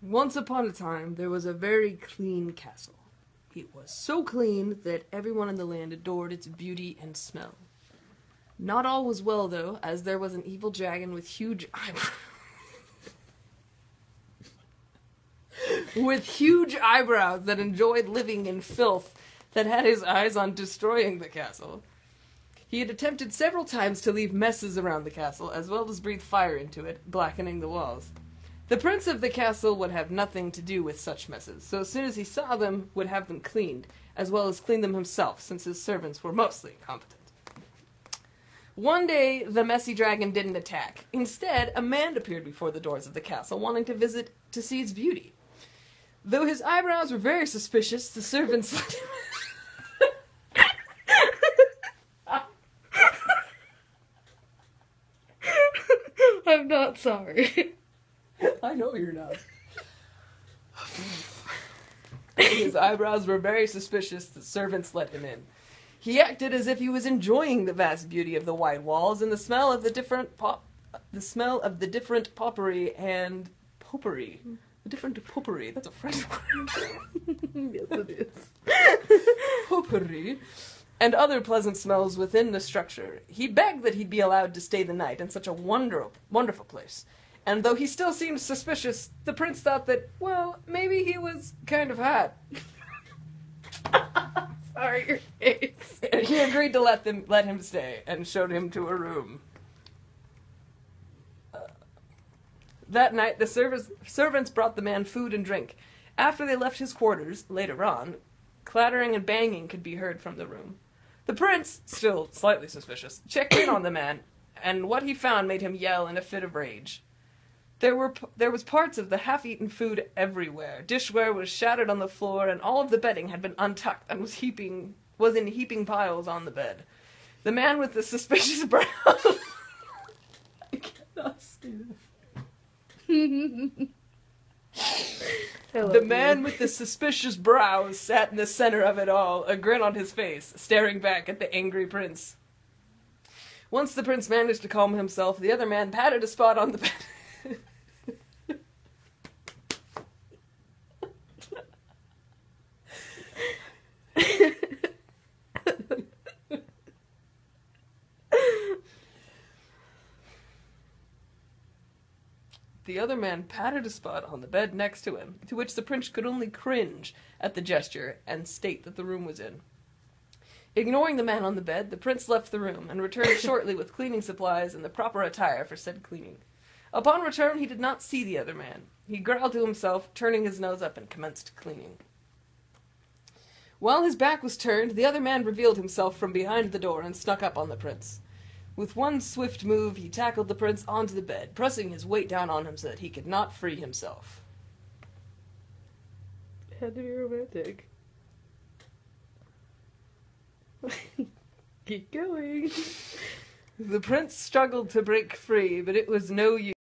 Once upon a time, there was a very clean castle. It was so clean that everyone in the land adored its beauty and smell. Not all was well, though, as there was an evil dragon with huge eyebrows. With huge eyebrows that enjoyed living in filth, that had his eyes on destroying the castle. He had attempted several times to leave messes around the castle, as well as breathe fire into it, blackening the walls. The prince of the castle would have nothing to do with such messes, so as soon as he saw them, would have them cleaned, as well as clean them himself, since his servants were mostly competent. One day, the messy dragon didn't attack. Instead, a man appeared before the doors of the castle, wanting to visit to see its beauty. Though his eyebrows were very suspicious, the servants let him... I'm not sorry. I know you're not. His eyebrows were very suspicious, the servants let him in. He acted as if he was enjoying the vast beauty of the white walls and the smell of the different potpourri and potpourri. The different potpourri. That's a French word. Yes, it is. Potpourri. And other pleasant smells within the structure. He begged that he'd be allowed to stay the night in such a wonderful place. And though he still seemed suspicious, the prince thought that, well, maybe he was kind of hot. Sorry, your face. He agreed to let him stay, and showed him to a room. That night, the servants brought the man food and drink. After they left his quarters, later on, clattering and banging could be heard from the room. The prince, still slightly suspicious, checked in on the man, and what he found made him yell in a fit of rage. There was parts of the half-eaten food everywhere. Dishware was shattered on the floor, and all of the bedding had been untucked and was in heaping piles on the bed. The man with the suspicious brows... I cannot see this. The man with the suspicious brows sat in the center of it all, a grin on his face, staring back at the angry prince. Once the prince managed to calm himself, the other man patted a spot on the bed. The other man patted a spot on the bed next to him, to which the prince could only cringe at the gesture and state that the room was in. Ignoring the man on the bed, the prince left the room and returned shortly with cleaning supplies and the proper attire for said cleaning. Upon return, he did not see the other man. He growled to himself, turning his nose up, and commenced cleaning. While his back was turned, the other man revealed himself from behind the door and snuck up on the prince. With one swift move, he tackled the prince onto the bed, pressing his weight down on him so that he could not free himself. It had to be romantic. Keep going. The prince struggled to break free, but it was no use.